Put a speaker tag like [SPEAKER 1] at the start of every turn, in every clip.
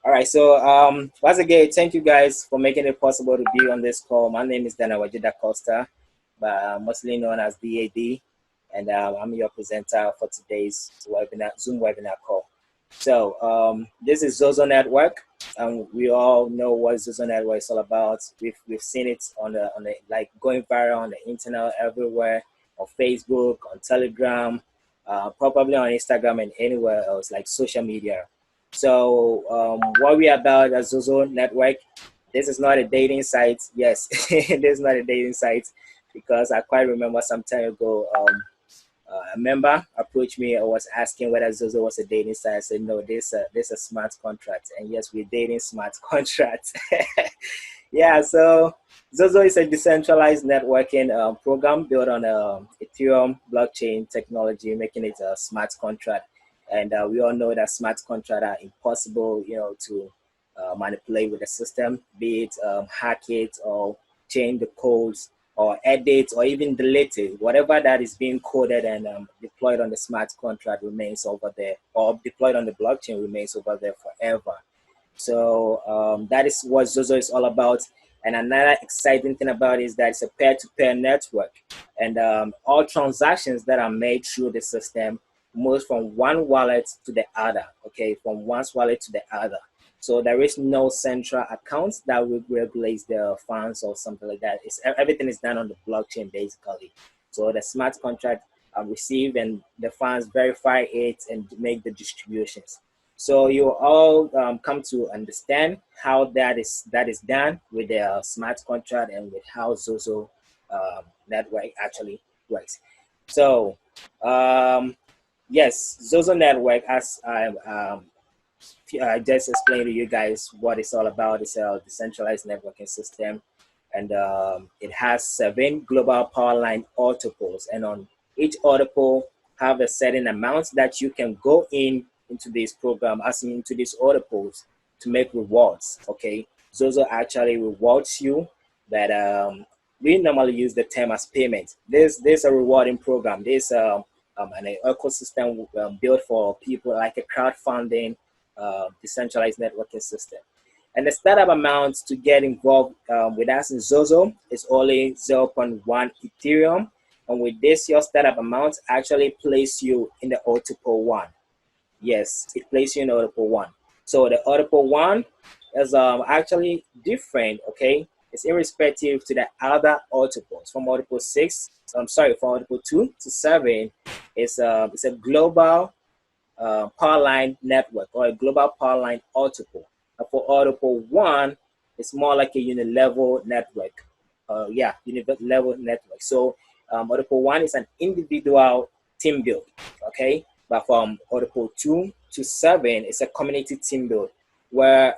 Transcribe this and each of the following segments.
[SPEAKER 1] All right, so once again, thank you guys for making it possible to be on this call. My name is Dana Wajida Costa, but mostly known as DAD, and I'm your presenter for today's Zoom webinar call. So this is Xoxo Network, and we all know what Xoxo Network is all about. We've seen it on the like going viral on the internet everywhere, on Facebook, on Telegram, probably on Instagram and anywhere else like social media. So what we are about as Xoxo Network, this is not a dating site. Yes, this is not a dating site because I quite remember some time ago a member approached me and was asking whether Xoxo was a dating site. I said, no, this a smart contract. And yes, we're dating smart contracts. Yeah, so Xoxo is a decentralized networking program built on Ethereum blockchain technology, making it a smart contract. And we all know that smart contracts are impossible, to manipulate with the system, be it hack it or change the codes or edit or even delete it. Whatever that is being coded and deployed on the smart contract remains over there, or deployed on the blockchain remains over there forever. So that is what Xoxo is all about. And another exciting thing about it is that it's a peer-to-peer network. And all transactions that are made through the system move from one wallet to the other, okay, from one's wallet to the other. So there is no central account that regulates the funds or something like that. Everything is done on the blockchain basically. So the smart contract receive and the funds verify it and make the distributions. So you all come to understand how that is done with the smart contract and with how Xoxo network actually works. So yes, Xoxo network, as I just explained to you guys what it's all about. It's a decentralized networking system, and it has 7 global power line autopoles, and on each autopole have a certain amount that you can go into this program, as into these autopoles to make rewards. Okay, Xoxo actually rewards you, but we normally use the term as payment. There's a rewarding program. There's an ecosystem built for people, like a crowdfunding decentralized networking system. And the startup amount to get involved with us in Xoxo is only zero point 0.1 Ethereum. And with this, your startup amount actually place you in the Autopole 1. Yes, it places you in Autopole 1. So the Autopole 1 is actually different, okay? It's irrespective to the other autopoles. From Autopole 6, I'm sorry, from Autopole 2 to 7, it's a global power line network, or a global power line autopole. For Autopole 1, it's more like a unit level network. Unit level network. So Autopole 1 is an individual team build, okay? But from Autopole 2 to 7, it's a community team build where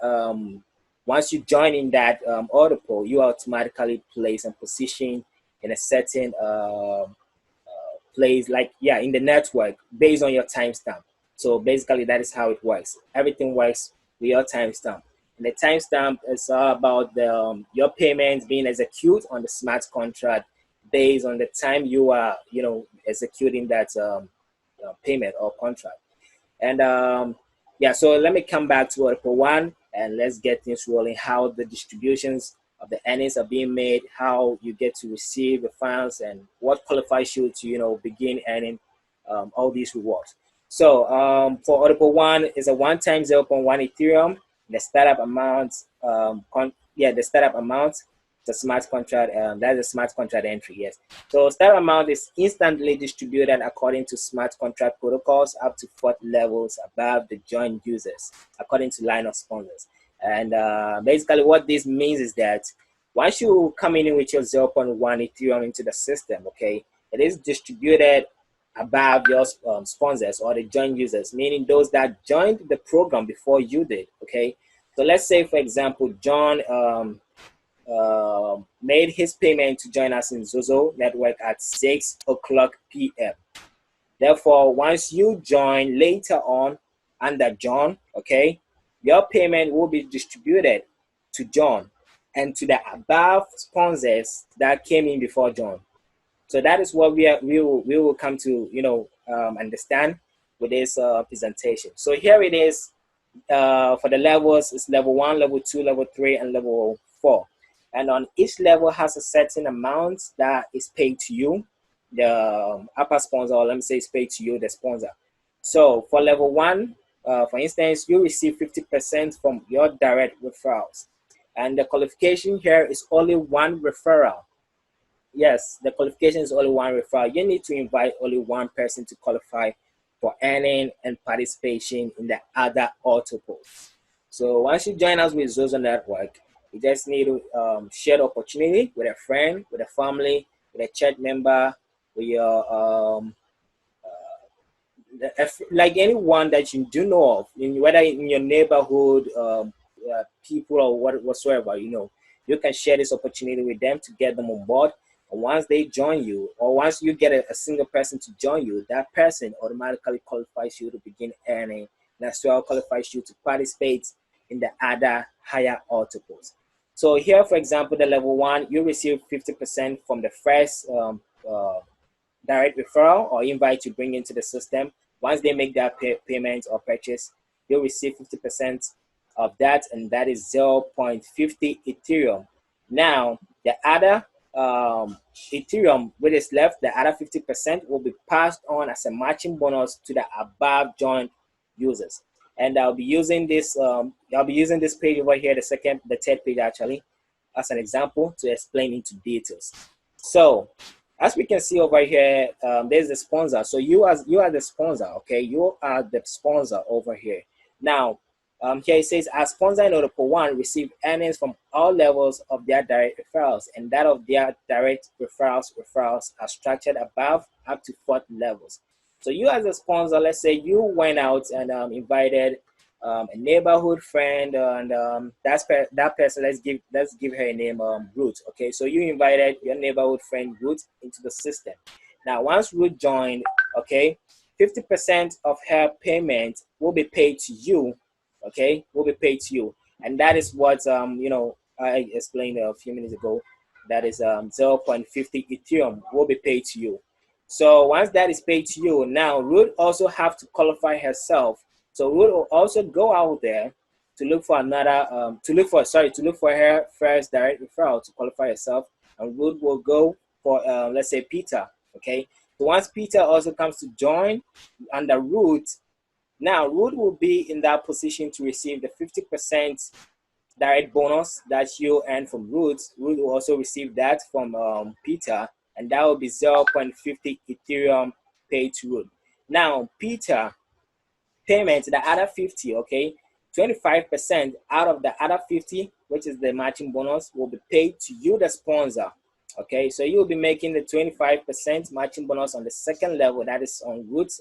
[SPEAKER 1] once you join in that Autopole, you are automatically placed and positioned in a certain place, like, in the network based on your timestamp. So basically, that is how it works. Everything works with your timestamp. And the timestamp is about your payments being executed on the smart contract based on the time you are, executing that payment or contract. And so let me come back to Article 1 and let's get things rolling, how the distributions of the earnings are being made, how you get to receive the funds, and what qualifies you to, begin earning all these rewards. So for Article 1 is a one-time 0.1 Ethereum. The startup amount, the startup amount, the smart contract, that's a smart contract entry, yes. So startup amount is instantly distributed according to smart contract protocols up to 4 levels above the joint users, according to line of sponsors. And basically what this means is that once you come in with your 0.1 Ethereum into the system, okay, it is distributed above your sponsors or the joint users, meaning those that joined the program before you did, okay? So let's say, for example, John made his payment to join us in Xoxo network at 6 o'clock p.m. Therefore, once you join later on under John, okay, your payment will be distributed to John and to the above sponsors that came in before John. So that is what we will come to understand with this presentation. So here it is. For the levels, it's level 1, level 2, level 3, and level 4. And on each level has a certain amount that is paid to you, the upper sponsor, or let me say it's paid to you, the sponsor. So for level 1, for instance, you receive 50% from your direct referrals. And the qualification here is only one referral. Yes, the qualification is only one referral. You need to invite only one person to qualify for earning and participation in the other auto polls. So once you join us with Xoxo Network, you just need to share the opportunity with a friend, with a family, with a church member, with your like anyone that you do know of, whether in your neighborhood, people or whatsoever, you can share this opportunity with them to get them on board. And once they join you, or once you get a single person to join you, that person automatically qualifies you to begin earning, and as well qualifies you to participate in the other higher articles. So here, for example, the level 1, you receive 50% from the first direct referral or invite you bring into the system. Once they make that payment or purchase, you'll receive 50% of that, and that is 0.50 Ethereum. Now, the other Ethereum which is left, the other 50% will be passed on as a matching bonus to the above joined users. And I'll be using this page over here, the third page actually, as an example to explain into details. So as we can see over here, there's the sponsor. So you are the sponsor, okay? You are the sponsor over here. Now, here it says, as sponsor in Auto 1 receive earnings from all levels of their direct referrals, and that of their direct referrals are structured above up to 4th levels. So you as a sponsor, let's say you went out and invited a neighborhood friend, and that person, let's give her a name, Ruth. Okay, so you invited your neighborhood friend Ruth into the system. Now, once Ruth joined, okay, 50% of her payment will be paid to you. Okay, will be paid to you, and that is what I explained a few minutes ago. That is 0.50 Ethereum will be paid to you. So once that is paid to you, now Ruth also have to qualify herself. So Ruth will also go out there to look for to look for her first direct referral to qualify herself, and Ruth will go for let's say Peter. Okay, so once Peter also comes to join under Ruth, now Ruth will be in that position to receive the 50% direct bonus that you earn from Ruth. Ruth will also receive that from Peter, and that will be 0.50 Ethereum paid to Ruth. Now, Peter payment, the other 50, okay, 25% out of the other 50, which is the matching bonus, will be paid to you, the sponsor. Okay, so you will be making the 25% matching bonus on the second level, that is on Ruth's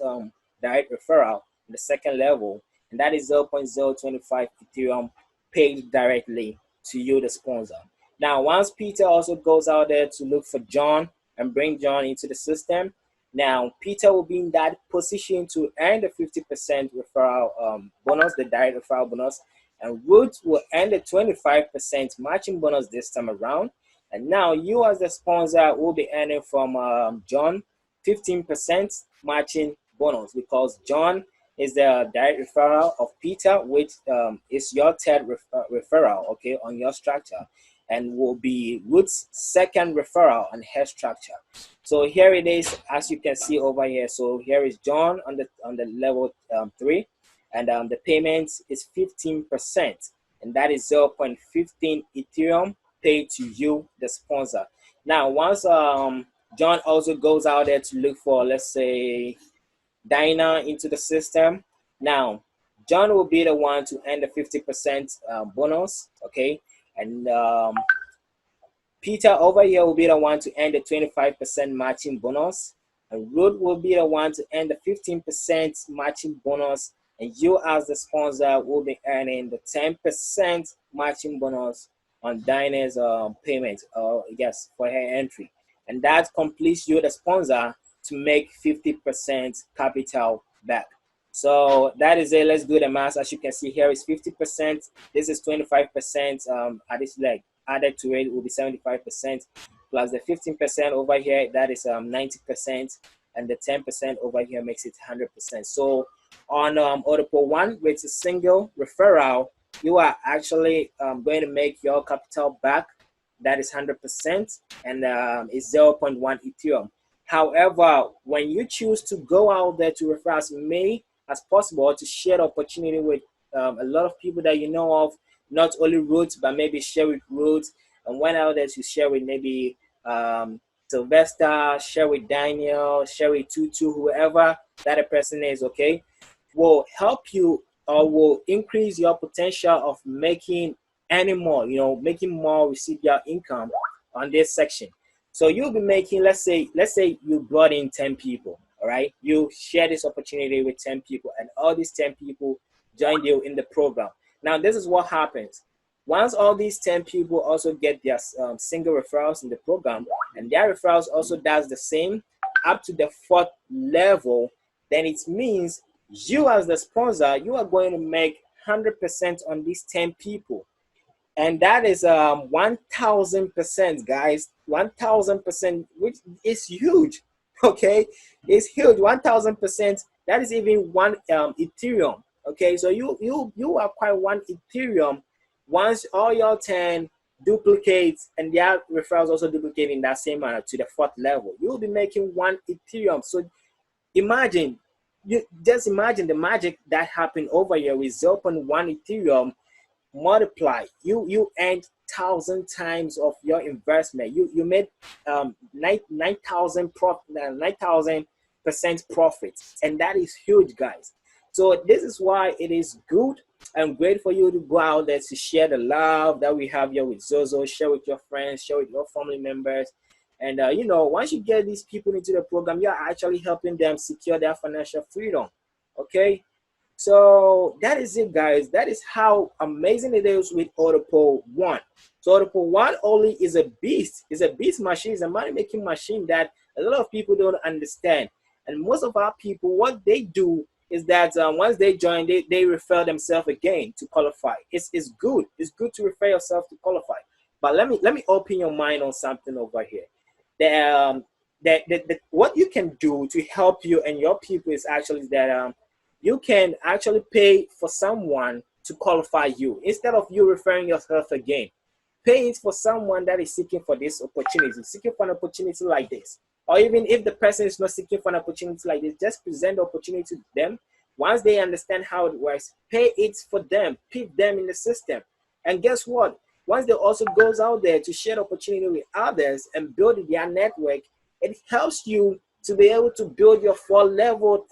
[SPEAKER 1] direct referral, on the second level, and that is 0.025 Ethereum paid directly to you, the sponsor. Now, once Peter also goes out there to look for John and bring John into the system, now Peter will be in that position to earn the 50% referral bonus, the direct referral bonus, and Ruth will earn the 25% matching bonus this time around. And now you as the sponsor will be earning from John 15% matching bonus, because John is the direct referral of Peter, which is your third referral, okay, on your structure, and will be Ruth's second referral on her structure. So here it is, as you can see over here. So here is John on the level 3, and the payment is 15%, and that is 0.15 Ethereum paid to you, the sponsor. Now, once John also goes out there to look for, let's say, Dinah into the system. Now, John will be the one to earn the 50% bonus, okay? And Peter over here will be the one to earn the 25% matching bonus. And Ruth will be the one to earn the 15% matching bonus. And you as the sponsor will be earning the 10% matching bonus on Dinah's payment, yes, for her entry. And that completes you, the sponsor, to make 50% capital back. So that is it. Let's do the math. As you can see here is 50%. This is 25%. At this leg added to it will be 75%, plus the 15% over here, that is 90%, and the 10% over here makes it 100%. So on Audible One with a single referral, you are actually going to make your capital back. That is 100%, and it's zero point 0.1 Ethereum. However, when you choose to go out there to refer as many as possible, to share the opportunity with a lot of people that you know of, not only Roots, but maybe share with Roots, and when out there to share with maybe Sylvester, share with Daniel, share with Tutu, whoever that a person is, okay, will help you or will increase your potential of making any more, making more residual income on this section. So you'll be making, let's say you brought in 10 people, all right? You share this opportunity with 10 people, and all these 10 people joined you in the program. Now, this is what happens. Once all these 10 people also get their single referrals in the program, and their referrals also does the same up to the 4th level, then it means you as the sponsor, you are going to make 100% on these 10 people. And that is 1,000%, guys. 1,000%, which is huge. Okay, it's huge. 1,000%. That is even one Ethereum. Okay, so you acquire one Ethereum once all your 10 duplicates and their referrals also duplicate in that same manner to the 4th level. You will be making one Ethereum. So imagine, you just imagine the magic that happened over here with 0.1 Ethereum multiply. You earned 1,000 times of your investment. You made 9,000 9,000% profit, and that is huge, guys. So this is why it is good and great for you to go out there to share the love that we have here with Xoxo, share with your friends, share with your family members. And once you get these people into the program, you're actually helping them secure their financial freedom. Okay, so that is it, guys. That is how amazing it is with Audible One. So Audible One only is a beast. It's a beast machine. It's a money-making machine that a lot of people don't understand. And most of our people, what they do is that once they join, they refer themselves again to qualify. It's good. It's good to refer yourself to qualify. But let me open your mind on something over here. What you can do to help you and your people is actually that you can actually pay for someone to qualify you instead of you referring yourself again. Pay it for someone that is seeking for this opportunity, seeking for an opportunity like this. Or even if the person is not seeking for an opportunity like this, just present the opportunity to them. Once they understand how it works, pay it for them, keep them in the system. And guess what? Once they also goes out there to share the opportunity with others and build their network, it helps you to be able to build your 4-level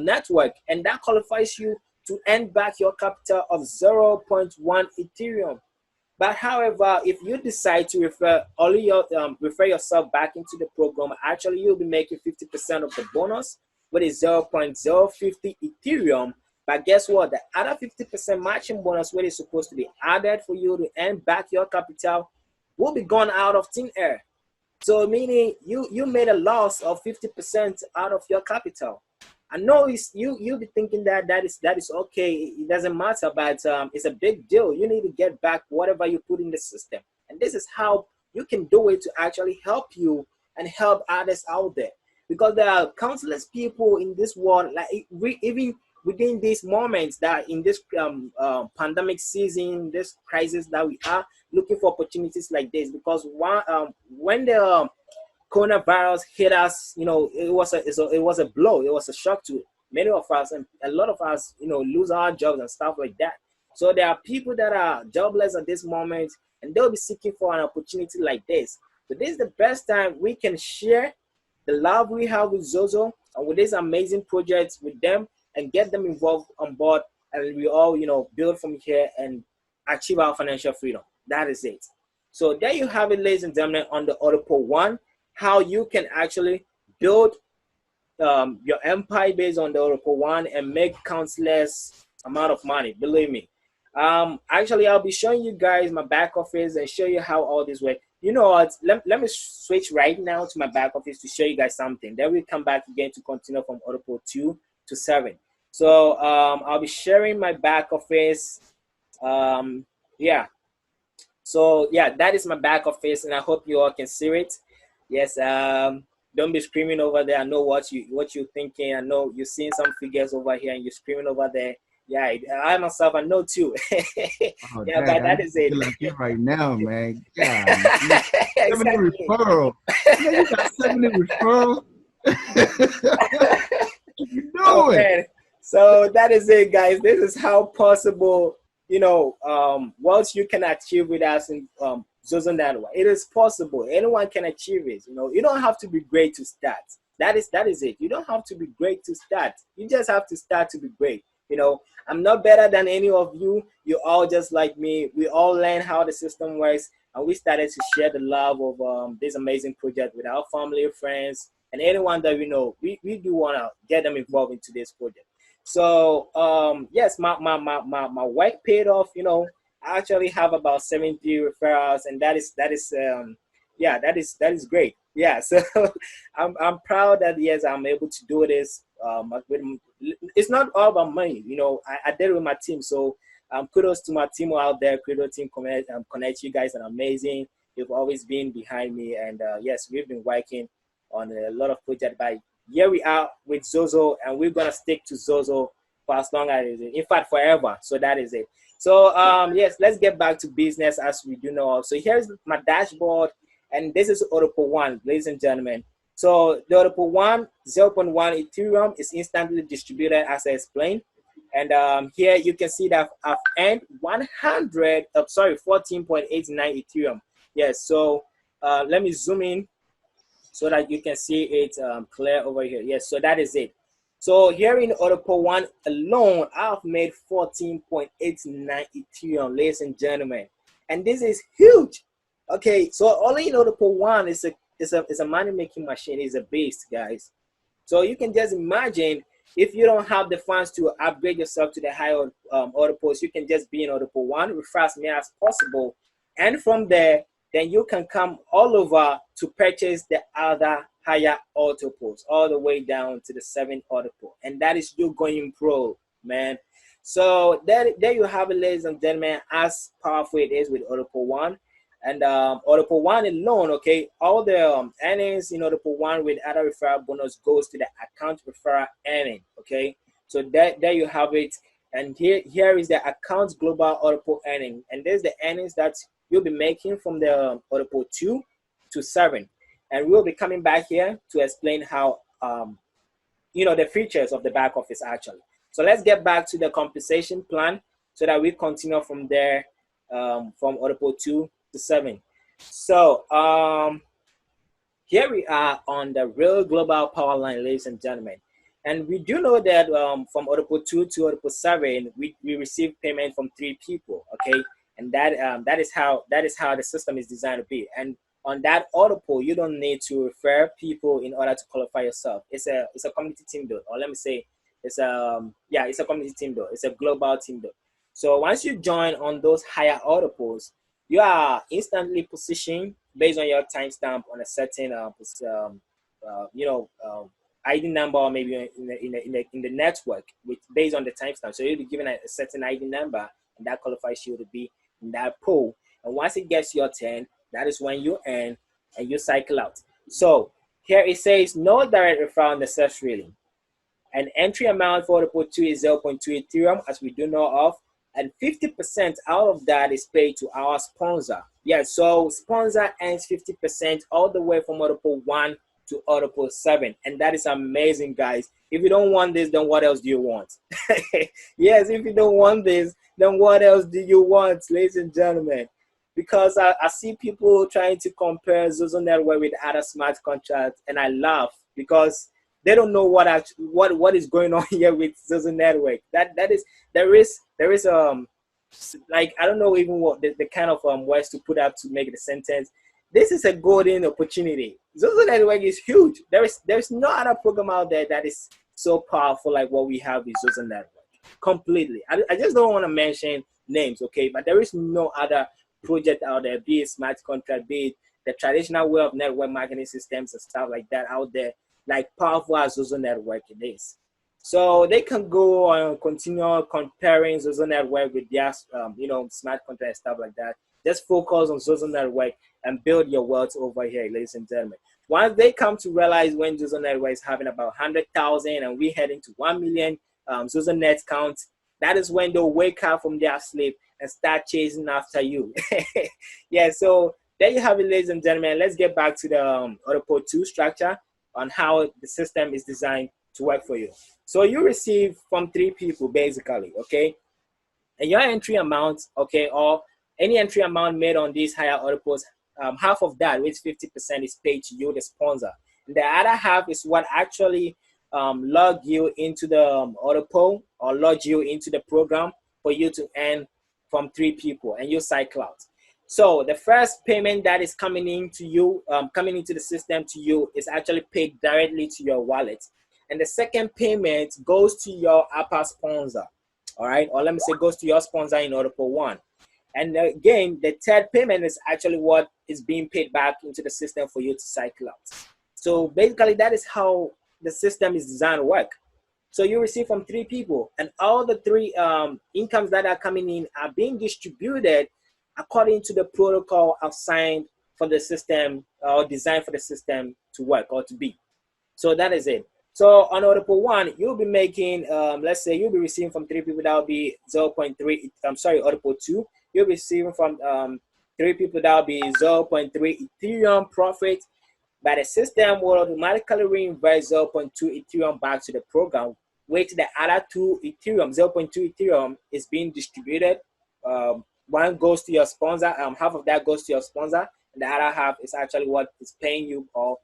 [SPEAKER 1] network, and that qualifies you to earn back your capital of 0.1 Ethereum. But however, if you decide to refer yourself back into the program, actually you'll be making 50% of the bonus with a 0.050 Ethereum. But guess what? The other 50% matching bonus, what is supposed to be added for you to earn back your capital, will be gone out of thin air. So meaning you made a loss of 50% out of your capital. I know you'll be thinking that is okay. It doesn't matter, but it's a big deal. You need to get back whatever you put in the system, and this is how you can do it to actually help you and help others out there. Because there are countless people in this world, like even within these moments that in this pandemic season, this crisis that we are looking for opportunities like this. Because when the coronavirus hit us, it was a blow. It was a shock to many of us, and a lot of us, lose our jobs and stuff like that. So there are people that are jobless at this moment, and they'll be seeking for an opportunity like this. So this is the best time we can share the love we have with Xoxo and with this amazing project with them, and get them involved on board, and we all, build from here and achieve our financial freedom. That is it. So there you have it, ladies and gentlemen, on the Audible One, how you can actually build your empire based on the Audible One and make countless amount of money. Believe me. Actually, I'll be showing you guys my back office and show you how all this works. You know what? Let me switch right now to my back office to show you guys something. Then we'll come back again to continue from Audible 2 to 7. So I'll be sharing my back office. Yeah. So yeah, that is my back office, and I hope you all can see it. Yes. Don't be screaming over there. I know what you're thinking. I know you're seeing some figures over here and you're screaming over there. Yeah, I myself, I know too.
[SPEAKER 2] Oh,
[SPEAKER 1] Yeah,
[SPEAKER 2] dang,
[SPEAKER 1] but
[SPEAKER 2] I
[SPEAKER 1] that
[SPEAKER 2] need
[SPEAKER 1] is
[SPEAKER 2] to
[SPEAKER 1] it.
[SPEAKER 2] get like you right now, man. God, 70
[SPEAKER 1] Exactly.
[SPEAKER 2] referral. Man, you got 70 referral. What you
[SPEAKER 1] Oh
[SPEAKER 2] doing?
[SPEAKER 1] man. So that is it, guys. This is how possible, what you can achieve with us in Zozo Network. It is possible. Anyone can achieve it. You don't have to be great to start. That is it. You don't have to be great to start. You just have to start to be great. I'm not better than any of you. You're all just like me. We all learn how the system works, and we started to share the love of this amazing project with our family, friends, and anyone that we know. We do want to get them involved into this project. So yes, my work paid off. I actually have about 70 referrals, and that is yeah, that is great. Yeah, so I'm proud that yes, I'm able to do this. It's not all about money. I did it with my team. So kudos to my team out there, Credo Team Connect. You guys are amazing. You've always been behind me, and yes, we've been working on a lot of projects. But here we are with Xoxo, and we're gonna stick to Xoxo for as long as it is. In fact, forever. So that is it. So yes, let's get back to business as we do know. So here's my dashboard, and this is Autopo One, ladies and gentlemen. So the Autopo One 0.1 Ethereum is instantly distributed, as I explained. And here you can see that I've earned 14.89 Ethereum. Yes, so let me zoom in so that you can see it clear over here. Yes, so that is it. So here in Autopo One alone, I've made 14.89 Ethereum, ladies and gentlemen, and this is huge. Okay, so only in Autopo One is a money making machine. Is a beast, guys. So you can just imagine if you don't have the funds to upgrade yourself to the higher autopods, you can just be in autopod one, refer as many as possible. And from there, then you can come all over to purchase the other higher autopods, all the way down to the 7 autopod. And that is you going pro, man. So there you have it, ladies and gentlemen, as powerful it is with autopod one. And Audible One alone, okay, all the earnings in Audible One with other referral bonus goes to the account referral earning, okay. So there you have it. And here is the account global Audible earning, and there's the earnings that you'll be making from the Audible 2 to 7. And we'll be coming back here to explain how the features of the back office actually. So let's get back to the compensation plan so that we continue from there, from Audible 2 to 7. So here we are on the real global power line, ladies and gentlemen. And we do know that from Audible 2 to Audible 7, we receive payment from 3 people, okay? And that is how the system is designed to be. And on that Audible, you don't need to refer people in order to qualify yourself. It's a community team build, or let me say, it's a community team build. It's a global team build. So once you join on those higher Audiples, you are instantly positioned based on your timestamp on a certain ID number, or maybe in the network, with based on the timestamp. So you'll be given a certain ID number, and that qualifies you to be in that pool. And once it gets your turn, that is when you earn and you cycle out. So here it says no direct referral necessarily. An entry amount for the put 2 is 0.2 Ethereum, as we do know of, and 50% out of that is paid to our sponsor. Yeah, so sponsor earns 50% all the way from Audible 1 to Audible 7, and that is amazing, guys. If you don't want this, then what else do you want? Yes, if you don't want this, then what else do you want, ladies and gentlemen? Because I see people trying to compare Zozo Network with other smart contracts, and I laugh because they don't know what is going on here with Zozo Network. There is like, I don't know even what the kind of words to put up to make the sentence. This is a golden opportunity. Zozo Network is huge. There's no other program out there that is so powerful like what we have with Zozo Network. Completely. I just don't want to mention names, okay? But there is no other project out there, be it smart contract, be it the traditional way of network marketing systems and stuff like that out there, like powerful as Zozo Network it is. So they can go on continue comparing Zozo Network with their, smart contract and stuff like that. Just focus on Zozo Network and build your wealth over here, ladies and gentlemen. Once they come to realize when Zozo Network is having about 100,000 and we're heading to 1 million Zozo Net count, that is when they'll wake up from their sleep and start chasing after you. Yeah, so there you have it, ladies and gentlemen. Let's get back to the Autoport 2 structure on how the system is designed to work for you. So you receive from 3 people basically, okay? And your entry amount, okay, or any entry amount made on these higher Autopots, half of that, which 50% is paid to you, the sponsor. And the other half is what actually log you into the Autopot or log you into the program for you to earn from 3 people, and you cycle out. So the first payment that is coming into you, coming into the system to you, is actually paid directly to your wallet. And the second payment goes to your upper sponsor, all right? Or let me say goes to your sponsor in order for one. And again, the third payment is actually what is being paid back into the system for you to cycle out. So basically, that is how the system is designed to work. So you receive from 3 people, and all the three incomes that are coming in are being distributed according to the protocol assigned for the system or designed for the system to work or to be. So that is it. So on Audible 1, you'll be making, let's say you'll be receiving from 3 people, that will be 0.3, I'm sorry, Audible 2, you'll be receiving from 3 people, that will be 0.3 Ethereum profit, but the system will automatically reinvest 0.2 Ethereum back to the program, which the other 2 Ethereum, 0.2 Ethereum is being distributed. One goes to your sponsor, half of that goes to your sponsor, and the other half is actually what is paying you or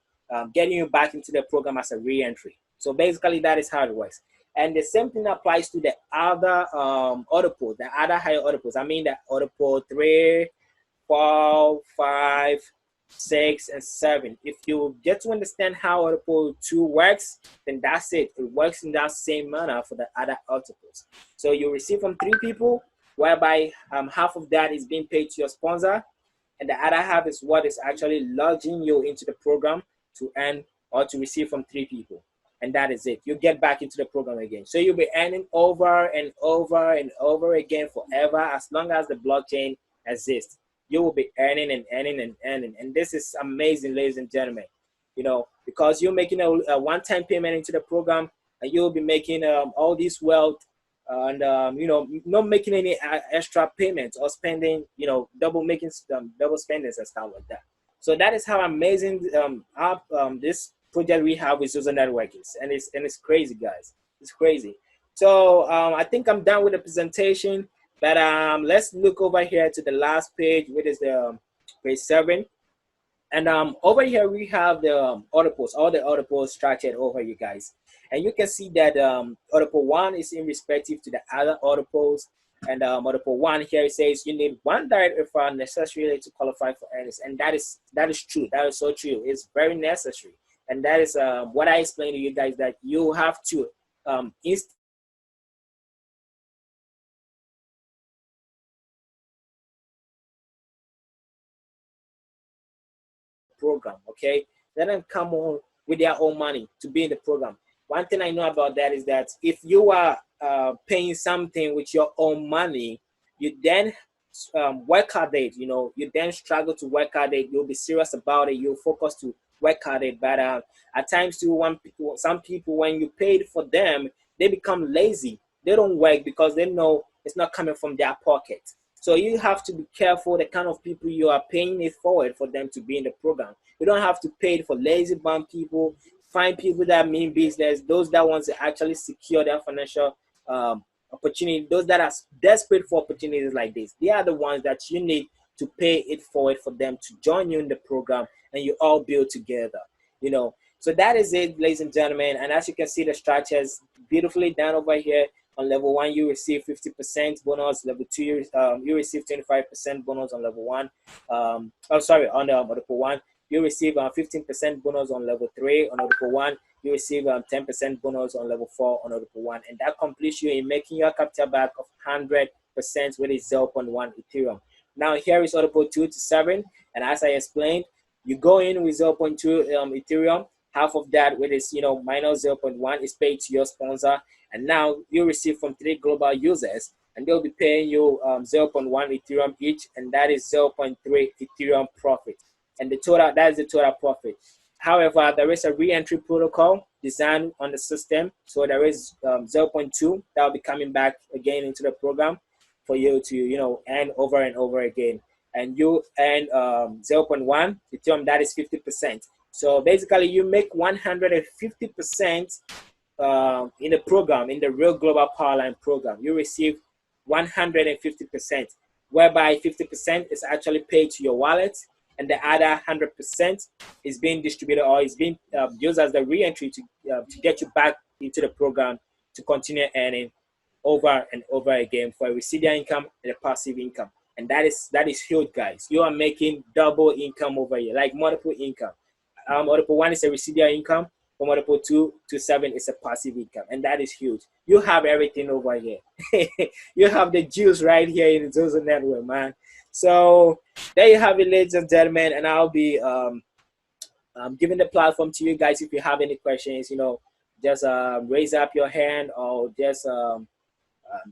[SPEAKER 1] getting you back into the program as a re-entry. So basically, that is how it works. And the same thing applies to the other Autopods, the other higher Autopods. I mean, the Autopod 3, 4, 5, 6, and 7. If you get to understand how Autopod 2 works, then that's it. It works in that same manner for the other Autopods. So you receive from 3 people, whereby half of that is being paid to your sponsor, and the other half is what is actually lodging you into the program to earn or to receive from 3 people. And that is it. You get back into the program again. So you'll be earning over and over and over again forever, as long as the blockchain exists. You will be earning and earning and earning. And this is amazing, ladies and gentlemen. Because you're making a one-time payment into the program, and you'll be making all this wealth and not making any extra payments or spending, double spendings and stuff like that. So that is how amazing this project we have with Zozo Network is, and it's crazy, guys. It's crazy. So I think I'm done with the presentation, but let's look over here to the last page, which is the page 7. And over here we have the articles, all the articles structured over you guys. And you can see that article 1 is in respective to the other articles. And article 1 here it says you need 1 direct referral necessarily to qualify for earnings. And that is true. That is so true. It's very necessary. And that is what I explained to you guys, that you have to program, okay? Let them come on with their own money to be in the program. One thing I know about that is that if you are paying something with your own money, you then work hard it, you then struggle to work hard it, you'll be serious about it, you'll focus to work hard it. But at times too, some people, when you paid for them, they become lazy. They don't work because they know it's not coming from their pocket. So you have to be careful the kind of people you are paying it forward for them to be in the program. You don't have to pay it for lazy bum people. Find people that mean business, those that want to actually secure their financial opportunity, those that are desperate for opportunities like this. They are the ones that you need to pay it forward for them to join you in the program, and you all build together. So that is it, ladies and gentlemen. And as you can see, the structures beautifully done over here. On level 1, you receive 50% bonus. Level 2, you receive 25% bonus on level 1. On level 1, you receive 15% bonus on level 3. On level 1, you receive 10% bonus on level 4 on level 1. And that completes you in making your capital back of 100%, with 0.1 Ethereum. Now here is Audible 2 to 7. And as I explained, you go in with 0.2 Ethereum. half of that, which is minus 0.1, is paid to your sponsor, and now you receive from 3 global users, and they'll be paying you 0.1 Ethereum each, and that is 0.3 Ethereum profit, and that is the total profit. However, there is a re-entry protocol designed on the system, so there is 0.2 that will be coming back again into the program for you to earn over and over again, and you earn 0.1 Ethereum, that is 50%. So basically, you make 150% in the program, in the real global powerline program. You receive 150%, whereby 50% is actually paid to your wallet, and the other 100% is being distributed or is being used as the re-entry to get you back into the program to continue earning over and over again for a residual income and a passive income. And that is huge, guys. You are making double income over here, like multiple income. Multiple 1 is a residual income, from multiple 2 to 7 is a passive income, and that is huge. You have everything over here. You have the juice right here in the Xoxo network, man. So there you have it, ladies and gentlemen, and I'll be giving the platform to you guys. If you have any questions, just raise up your hand or just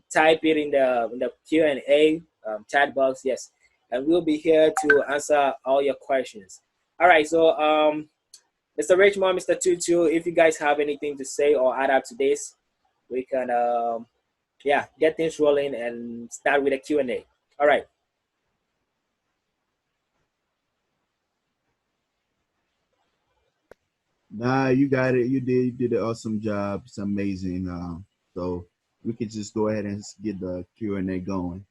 [SPEAKER 1] type it in the Q&A chat box, yes, and we'll be here to answer all your questions. All right, so Mr. Richmond, Mr. Tutu, if you guys have anything to say or add up to this, we can get things rolling and start with a Q&A. All right.
[SPEAKER 2] Nah, you got it. You did an awesome job. It's amazing. So we could just go ahead and get the Q&A going.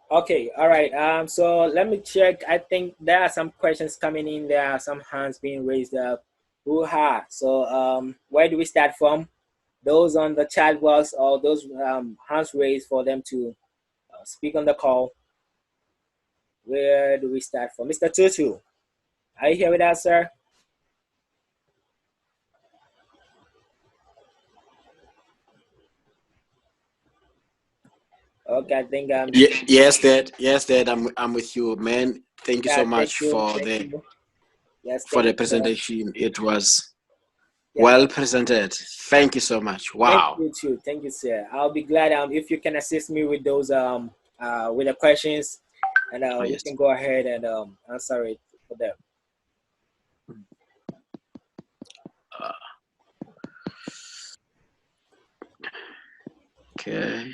[SPEAKER 1] Okay, all right. So let me check. I think there are some questions coming in. There are some hands being raised up. Woo-ha. So where do we start from? Those on the chat box or those hands raised for them to speak on the call. Where do we start from? Mr. Tutu, are you here with us, sir? Okay, I think
[SPEAKER 3] yes, Dad. Yes, Dad. I'm with you, man. Thank you so much for the presentation. It was well presented. Thank you so much. Wow.
[SPEAKER 1] Thank you too. Thank you, sir. I'll be glad if you can assist me with those with the questions, and we can go ahead and answer it for them.
[SPEAKER 3] Okay.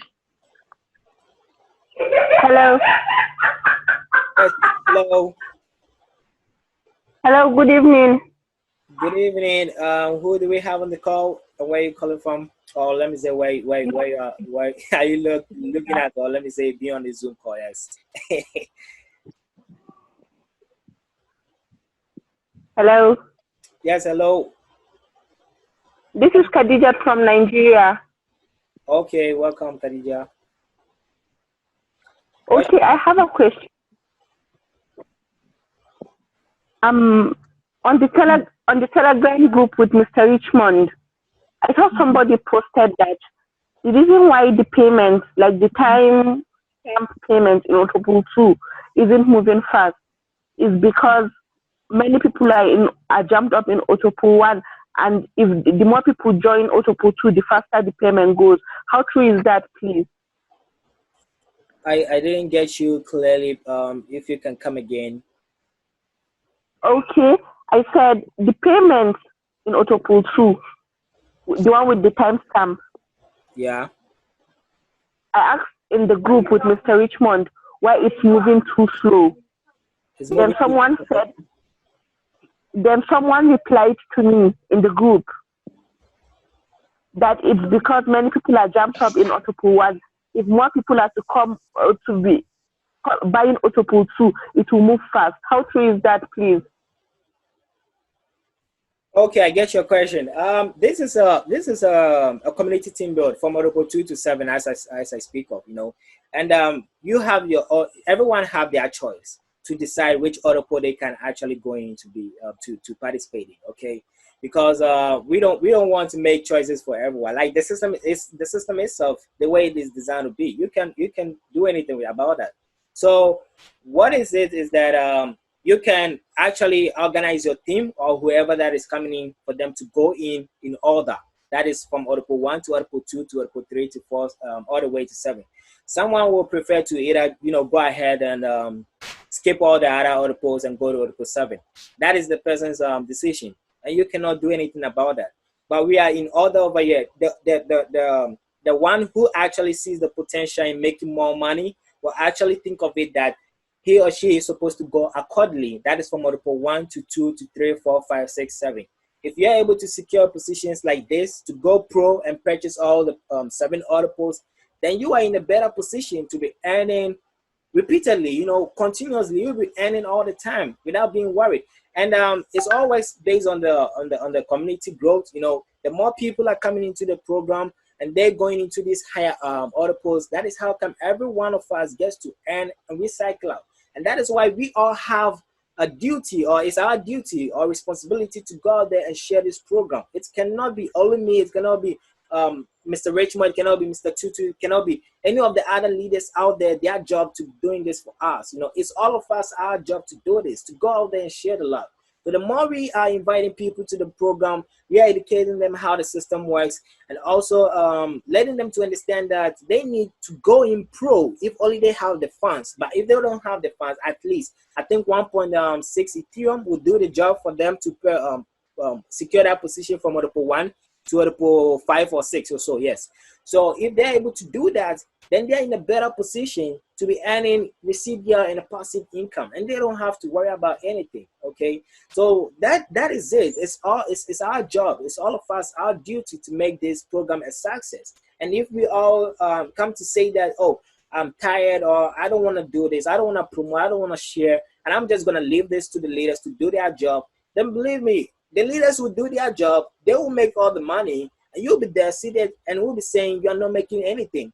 [SPEAKER 4] Hello.
[SPEAKER 1] Yes, hello.
[SPEAKER 4] Hello. Good evening.
[SPEAKER 1] Good evening. Who do we have on the call? Where are you calling from? Or let me say where are you looking at? Or let me say be on the Zoom call. Yes.
[SPEAKER 4] Hello.
[SPEAKER 1] Yes. Hello.
[SPEAKER 4] This is Khadija from Nigeria.
[SPEAKER 1] Okay. Welcome, Khadija.
[SPEAKER 4] Okay, I have a question. On the Telegram group with Mr. Richmond, I saw somebody posted that the reason why the payments, like the time stamp payment in Autopool 2, isn't moving fast is because many people are jumped up in Autopool 1, and if the more people join Autopool 2, the faster the payment goes. How true is that, please?
[SPEAKER 1] I didn't get you clearly. If you can come again.
[SPEAKER 4] Okay, I said the payment in Autopool 2, the one with the timestamp.
[SPEAKER 1] Yeah.
[SPEAKER 4] I asked in the group with Mr. Richmond why it's moving too slow. Then someone replied to me in the group that it's because many people are jumped up in Autopool 1. If more people are to come to be buying Autopool 2, it will move fast. How true is that, please?
[SPEAKER 1] Okay, I get your question. This is a community team build from Autopool 2 to 7 as I speak of, and you have everyone have their choice to decide which Autopool they can actually go in to be to participate in. Okay. Because we don't want to make choices for everyone. Like the system itself, the way it is designed to be, you can do anything about that. So what is it is that you can actually organize your team or whoever that is coming in for them to go in order. That is from article 1 to article 2 to article 3 to 4, all the way to 7. Someone will prefer to either go ahead and skip all the other articles and go to article 7. That is the person's decision, and you cannot do anything about that. But we are in order over here. The one who actually sees the potential in making more money will actually think of it that he or she is supposed to go accordingly. That is from article 1 to 2 to 3, 4, 5, 6, 7. If you're able to secure positions like this to go pro and purchase all the 7 articles, then you are in a better position to be earning repeatedly, continuously. You'll be earning all the time without being worried. And it's always based on the community growth. The more people are coming into the program and they're going into these higher articles, that is how come every one of us gets to earn and recycle out. And that is why we all have a duty, or it's our duty or responsibility to go out there and share this program. It cannot be only me. It cannot be Mr. Richmond. It cannot be Mr. Tutu. It cannot be any of the other leaders out there. Their job to doing this for us. It's all of us, our job to do this, to go out there and share the love. So the more we are inviting people to the program, we are educating them how the system works, and also letting them to understand that they need to go in pro if only they have the funds. But if they don't have the funds, at least I think 1.6 Ethereum will do the job for them to secure that position from article 1 to article 5 or 6 or so. Yes. So if they're able to do that, then they're in a better position to be earning residual and a passive income, and they don't have to worry about anything. Okay, so that is it. It's our job. It's all of us, our duty to make this program a success. And if we all come to say that, oh, I'm tired, or I don't want to do this, I don't want to promote, I don't want to share, and I'm just going to leave this to the leaders to do their job, then believe me, the leaders will do their job. They will make all the money, and you'll be there seated and we'll be saying you're not making anything.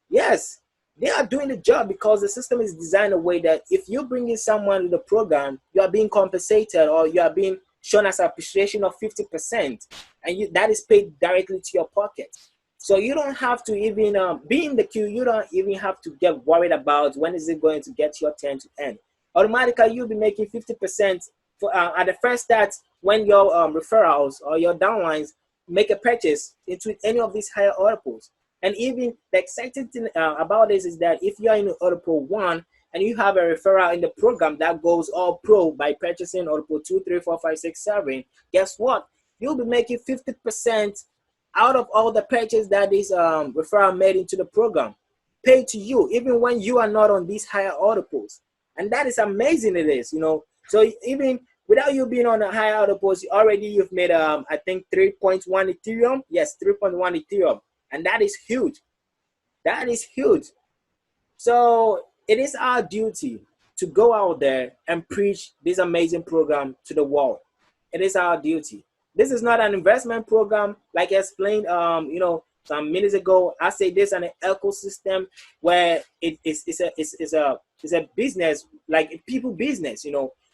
[SPEAKER 1] Yes, they are doing the job because the system is designed a way that if you bring in someone to the program, you are being compensated, or you are being shown as appreciation of 50%, and that is paid directly to your pocket. So you don't have to even be in the queue. You don't even have to get worried about when is it going to get your turn to end. Automatically, you'll be making 50% at the first start when your referrals or your downlines make a purchase into any of these higher articles. And even the exciting thing about this is that if you're in article 1 and you have a referral in the program that goes all pro by purchasing article 2, 3, 4, 5, 6, 7, guess what? You'll be making 50% out of all the purchase that this referral made into the program, paid to you, even when you are not on these higher articles. And that is amazing, it is, So even without you being on the higher articles, you've made, I think, 3.1 Ethereum. Yes, 3.1 Ethereum. And that is huge. That is huge. So it is our duty to go out there and preach this amazing program to the world. It is our duty. This is not an investment program, like I explained, some minutes ago. I say this an ecosystem where it's a business, like people business,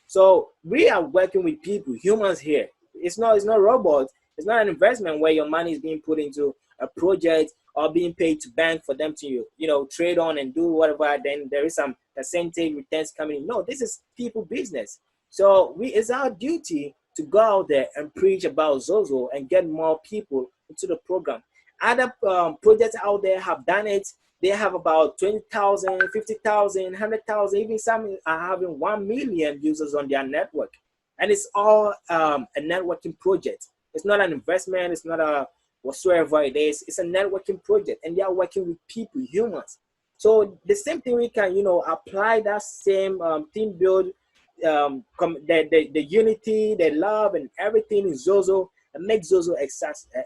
[SPEAKER 1] So we are working with people, humans here. It's not robots. It's not an investment where your money is being put into a project or being paid to bank for them to trade on and do whatever. Then there is some percentage returns coming in. No, this is people business. So it's our duty to go out there and preach about Xoxo and get more people into the program. Other projects out there have done it. They have about 20,000, 50,000, 100,000, even some are having 1 million users on their network. And it's all a networking project. It's not an investment. It's not a whatsoever it is. It's a networking project, and they are working with people, humans. So the same thing we can, apply that same team build, the unity, the love, and everything in Xoxo, and make Xoxo a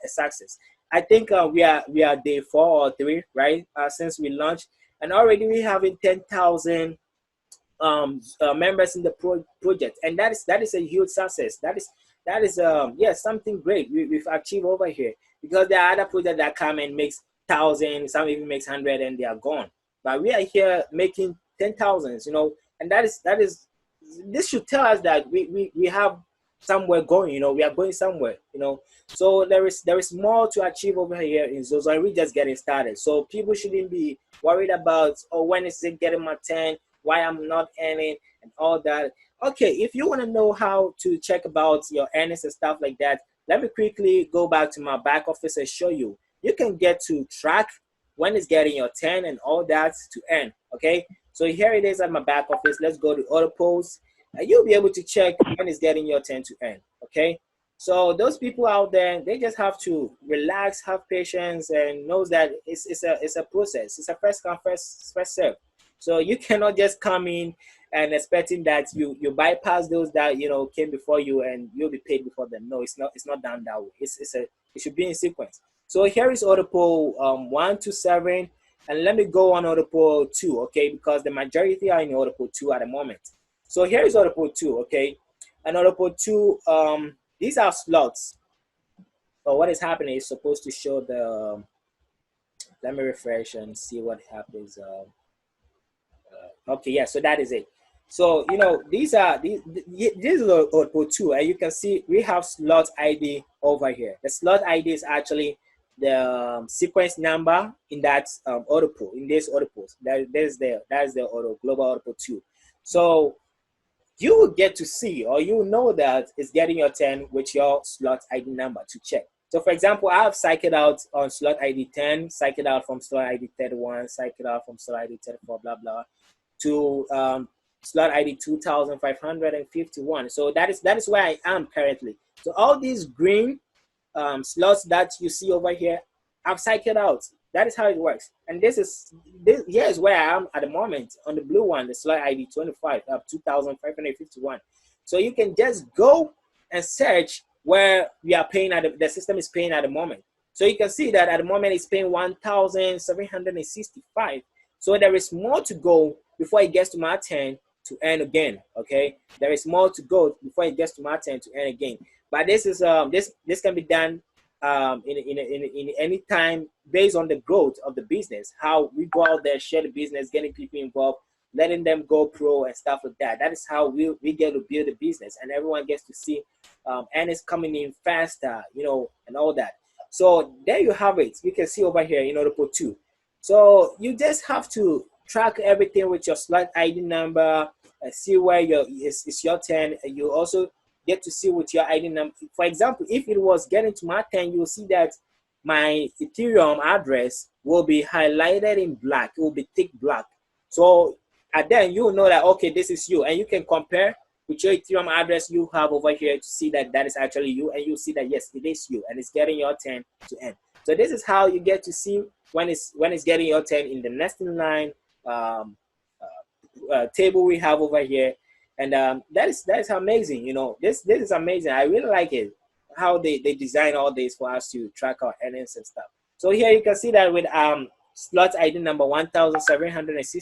[SPEAKER 1] success. I think we are day 4 or 3, right? Since we launched, and already we having 10,000 members in the project, and that is a huge success. That is something great we've achieved over here, because there are other projects that come and makes 1,000, some even makes 100, and they are gone. But we are here making 10,000s, and that is this should tell us that we have somewhere going, we are going somewhere, So there is more to achieve over here in Xoxo, and we're just getting started. So people shouldn't be worried about, when is it getting my turn, why I'm not earning, and all that. okay, if you want to know how to check about your earnings and stuff like that, let me quickly go back to my back office and show you. You can get to track when it's getting your 10 and all that to earn, okay? So here it is at my back office. Let's go to auto post, and you'll be able to check when it's getting your 10 to earn, okay? So those people out there, they just have to relax, have patience, and knows that it's a process. It's a first come, first serve. So you cannot just come in and expecting that you bypass those that came before you and you'll be paid before them. No, it's not done that way. It should be in sequence. So here is auto poll 1 to 7, and let me go on auto poll 2, okay, because the majority are in auto poll 2 at the moment. So here is auto poll 2, okay, and auto poll 2, these are slots. So what is happening is supposed to show the let me refresh and see what happens. Okay, yeah, so that is it. So these is auto 2, and you can see we have slot ID over here. The slot ID is actually the sequence number in that auto pool, in this auto pool. That is the auto global auto 2. So you will get to see, or you know that it's getting your 10 with your slot ID number to check. So for example, I have cycled out on slot ID 10, cycled out from slot ID 31, cycled out from slot ID 34, blah blah, to slot ID 2551. So that is where I am currently. So all these green slots that you see over here, I've cycled out. That is how it works. And this here is where I am at the moment on the blue one, the slot ID 25 of 2551. So you can just go and search where we are paying at the system is paying at the moment. So you can see that at the moment it's paying 1,765. So there is more to go before it gets to my 10 to earn again. Okay, there is more to go before it gets to my 10 to earn again. But this is this can be done in any time based on the growth of the business. How we go out there, share the business, getting people involved, letting them go pro and stuff like that. That is how we get to build a business, and everyone gets to see earnings coming in faster, and all that. So there you have it. You can see over here in order put 2. So you just have to track everything with your slot ID number and see where it's your 10. And you also get to see with your ID number. For example, if it was getting to my 10, you'll see that my Ethereum address will be highlighted in black. It will be thick black. So then you'll know that, okay, this is you. And you can compare with your Ethereum address you have over here to see that that is actually you. And you'll see that, yes, it is you. And it's getting your 10 to end. So this is how you get to see when it's getting your 10 in the nesting line table we have over here. And that is amazing. This is amazing. I really like it, how they design all this for us to track our earnings and stuff. So here you can see that with slot ID number 1,760.